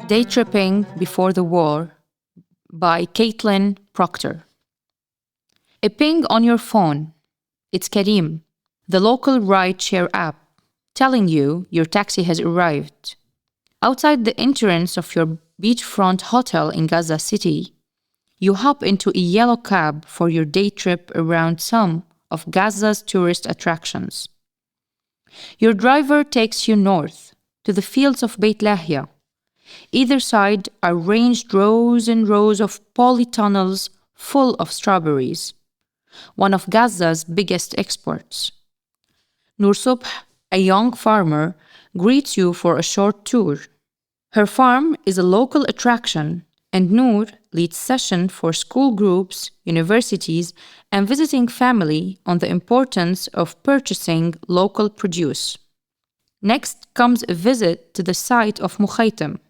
Daytripping Before the War by Procter. A ping on your phone. It's Karim, the local ride-share app, telling you your taxi has arrived. Outside the entrance of your beachfront hotel in Gaza City, you hop into a yellow cab for your day trip around some of Gaza's tourist attractions. Your driver takes you north to the fields of Beit Lahia. Either side are ranged rows and rows of polytunnels full of strawberries, one of Gaza's biggest exports. Noor Subh, a young farmer, greets you for a short tour. Her farm is a local attraction, and Noor leads sessions for school groups, universities, and visiting family on the importance of purchasing local produce. Next comes a visit to the site of Mukhaytam,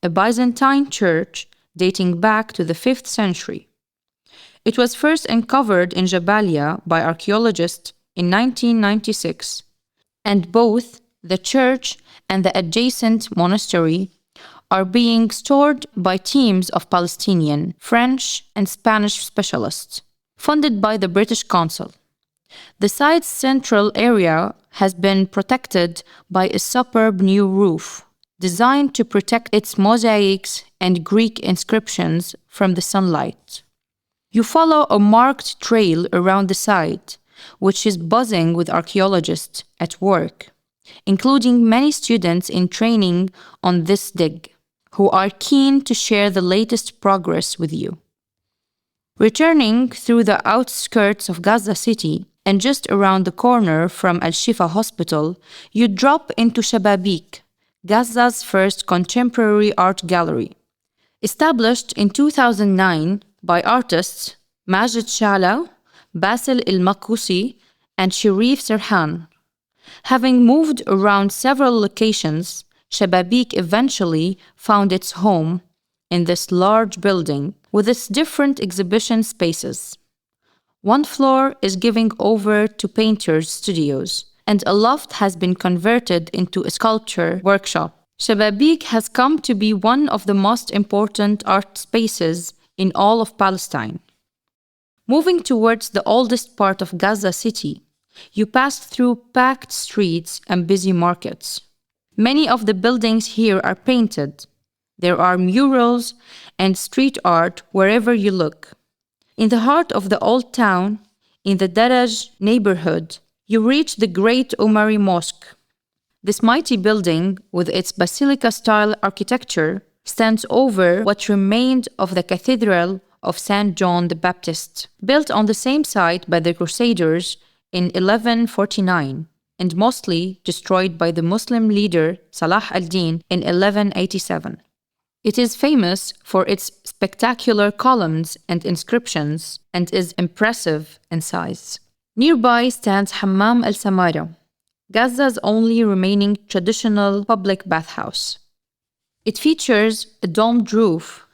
a Byzantine church dating back to the 5th century. It was first uncovered in Jabalia by archaeologists in 1996, and both the church and the adjacent monastery are being stored by teams of Palestinian, French, and Spanish specialists, funded by the British Consul. The site's central area has been protected by a superb new roof, designed to protect its mosaics and Greek inscriptions from the sunlight. You follow a marked trail around the site, which is buzzing with archaeologists at work, including many students in training on this dig, who are keen to share the latest progress with you. Returning through the outskirts of Gaza City and just around the corner from Al-Shifa Hospital, you drop into Shababik, Gaza's first contemporary art gallery. Established in 2009 by artists Majid Shala, Basil El-Makusi, and Sharif Serhan. Having moved around several locations, Shababik eventually found its home in this large building with its different exhibition spaces. One floor is giving over to painters' studios, and a loft has been converted into a sculpture workshop. Shababik has come to be one of the most important art spaces in all of Palestine. Moving towards the oldest part of Gaza City, you pass through packed streets and busy markets. Many of the buildings here are painted. There are murals and street art wherever you look. In the heart of the old town, in the Daraj neighborhood, you reach the Great Umari Mosque. This mighty building, with its basilica-style architecture, stands over what remained of the Cathedral of St. John the Baptist, built on the same site by the Crusaders in 1149 and mostly destroyed by the Muslim leader Salah al-Din in 1187. It is famous for its spectacular columns and inscriptions and is impressive in size. Nearby stands Hammam al-Samara, Gaza's only remaining traditional public bathhouse. It features a domed roof,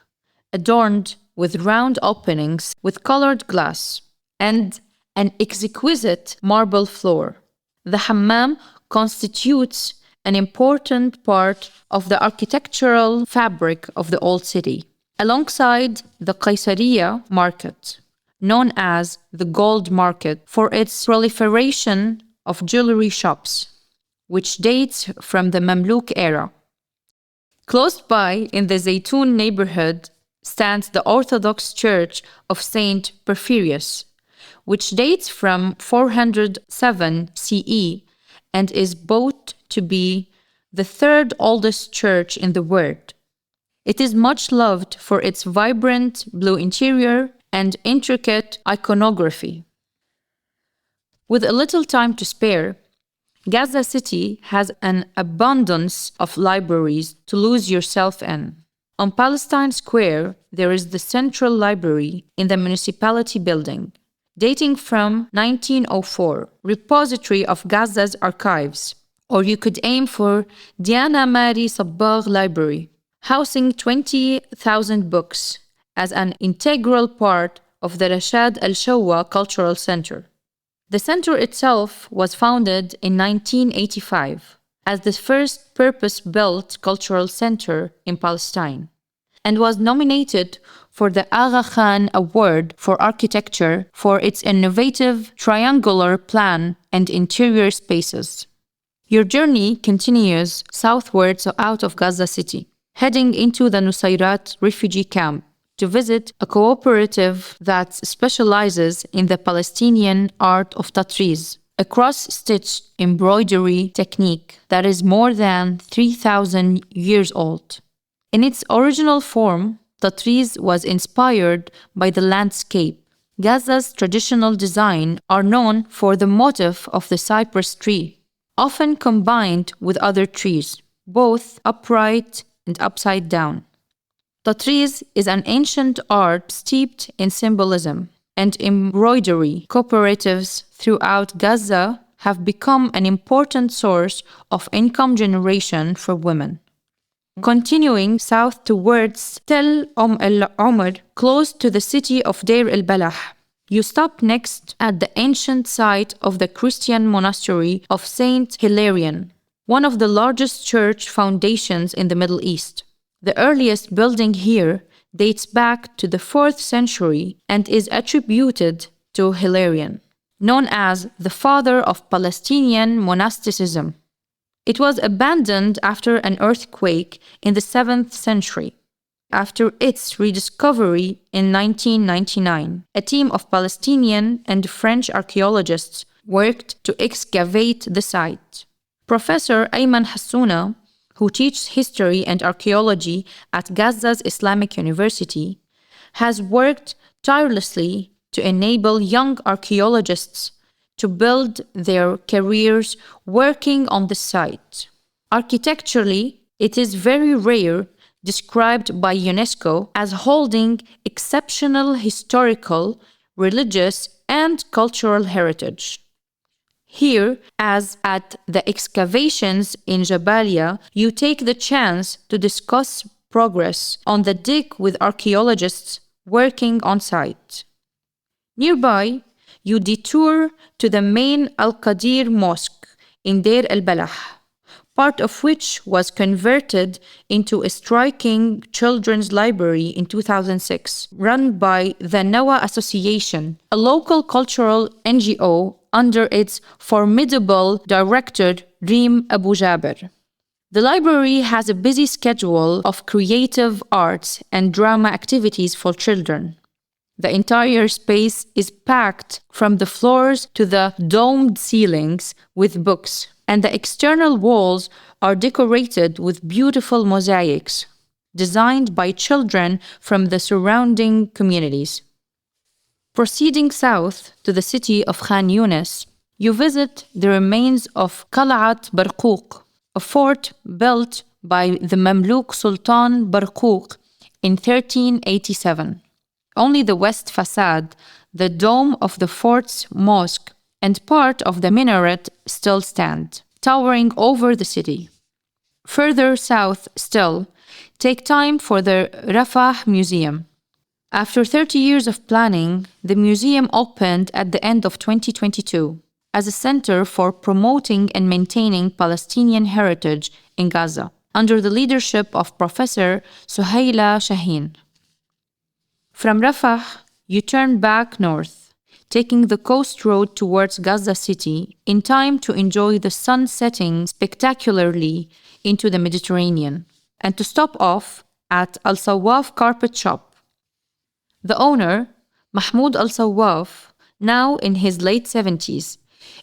adorned with round openings with colored glass, and an exquisite marble floor. The hammam constitutes an important part of the architectural fabric of the old city, alongside the Caesarea market, known as the Gold Market for its proliferation of jewelry shops, which dates from the Mamluk era. Close by, in the Zaytun neighborhood, stands the Orthodox Church of Saint Porphyrius, which dates from 407 CE and is believed to be the third oldest church in the world. It is much loved for its vibrant blue interior and intricate iconography. With a little time to spare, Gaza City has an abundance of libraries to lose yourself in. On Palestine Square, there is the Central Library in the municipality building, dating from 1904, repository of Gaza's archives. Or you could aim for Diana Mari Sabbagh Library, housing 20,000 books as an integral part of the Rashad Al-Shawwa Cultural Center. The center itself was founded in 1985 as the first purpose-built cultural center in Palestine, and was nominated for the Aga Khan Award for Architecture for its innovative triangular plan and interior spaces. Your journey continues southwards out of Gaza City, heading into the Nusayrat refugee camp to visit a cooperative that specializes in the Palestinian art of tatriz, a cross-stitched embroidery technique that is more than 3,000 years old. In its original form, tatriz was inspired by the landscape. Gaza's traditional design are known for the motif of the cypress tree, often combined with other trees, both upright and upside down. Tatriz is an ancient art steeped in symbolism, and embroidery cooperatives throughout Gaza have become an important source of income generation for women. Continuing south towards Tel el-Umr, close to the city of Deir el-Balah, you stop next at the ancient site of the Christian monastery of Saint Hilarion, one of the largest church foundations in the Middle East. The earliest building here dates back to the 4th century and is attributed to Hilarion, known as the father of Palestinian monasticism. It was abandoned after an earthquake in the 7th century. After its rediscovery in 1999, a team of Palestinian and French archaeologists worked to excavate the site. Professor Ayman Hassouna, who teaches history and archaeology at Gaza's Islamic University, has worked tirelessly to enable young archaeologists to build their careers working on the site. Architecturally, it is very rare, described by UNESCO as holding exceptional historical, religious, and cultural heritage. Here, as at the excavations in Jabalia, you take the chance to discuss progress on the dig with archaeologists working on site. Nearby, you detour to the main Al-Qadir Mosque in Deir el-Balah, part of which was converted into a striking children's library in 2006, run by the Nawa Association, a local cultural NGO under its formidable director Reem Abu Jaber. The library has a busy schedule of creative arts and drama activities for children. The entire space is packed from the floors to the domed ceilings with books, and the external walls are decorated with beautiful mosaics designed by children from the surrounding communities. Proceeding south to the city of Khan Yunis, you visit the remains of Qal'at Barquq, a fort built by the Mamluk Sultan Barquq in 1387. Only the west facade, the dome of the fort's mosque, and part of the minaret still stand, towering over the city. Further south still, take time for the Rafah Museum. After 30 years of planning, the museum opened at the end of 2022 as a center for promoting and maintaining Palestinian heritage in Gaza, under the leadership of Professor Suhaila Shaheen. From Rafah, you turn back north, taking the coast road towards Gaza City in time to enjoy the sun setting spectacularly into the Mediterranean, and to stop off at Al Sawaf Carpet Shop. The owner, Mahmoud Al Sawaf, now in his late 70s,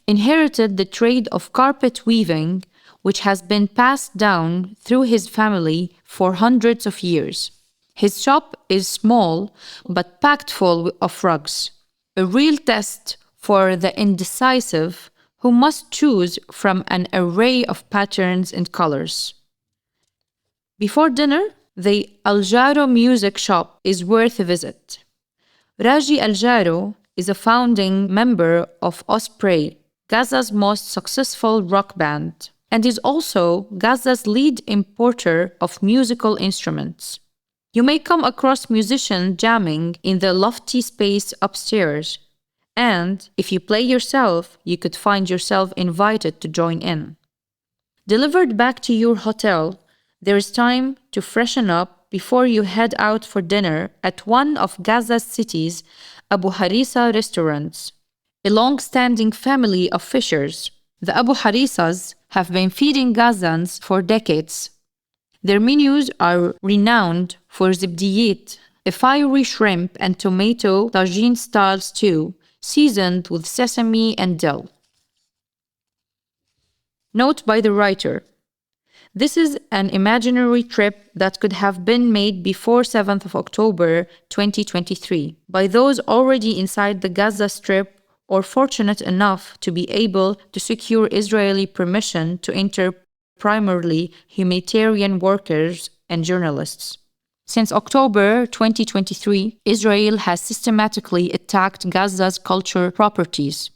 inherited the trade of carpet weaving, which has been passed down through his family for hundreds of years. His shop is small but packed full of rugs, a real test for the indecisive who must choose from an array of patterns and colors. Before dinner, the Al Jaro music shop is worth a visit. Raji Al Jaro is a founding member of Osprey, Gaza's most successful rock band, and is also Gaza's lead importer of musical instruments. You may come across musicians jamming in the lofty space upstairs, and if you play yourself, you could find yourself invited to join in. Delivered back to your hotel, there is time to freshen up before you head out for dinner at one of Gaza's city's Abu Harissa restaurants, a long-standing family of fishers. The Abu Harissas have been feeding Gazans for decades. Their menus are renowned for zibdiyet, a fiery shrimp and tomato tagine-style stew seasoned with sesame and dill. Note by the writer: this is an imaginary trip that could have been made before 7th of October 2023 by those already inside the Gaza Strip or fortunate enough to be able to secure Israeli permission to enter, primarily humanitarian workers and journalists. Since October 2023, Israel has systematically attacked Gaza's cultural properties.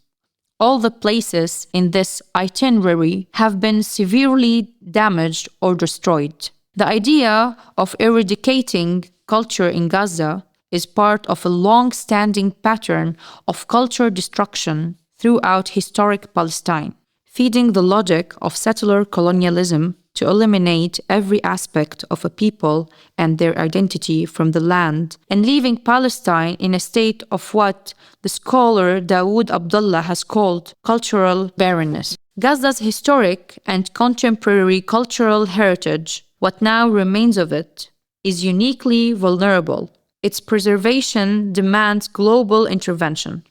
All the places in this itinerary have been severely damaged or destroyed. The idea of eradicating culture in Gaza is part of a long-standing pattern of culture destruction throughout historic Palestine, feeding the logic of settler colonialism to eliminate every aspect of a people and their identity from the land, and leaving Palestine in a state of what the scholar Dawood Abdullah has called cultural barrenness. Gaza's historic and contemporary cultural heritage, what now remains of it, is uniquely vulnerable. Its preservation demands global intervention.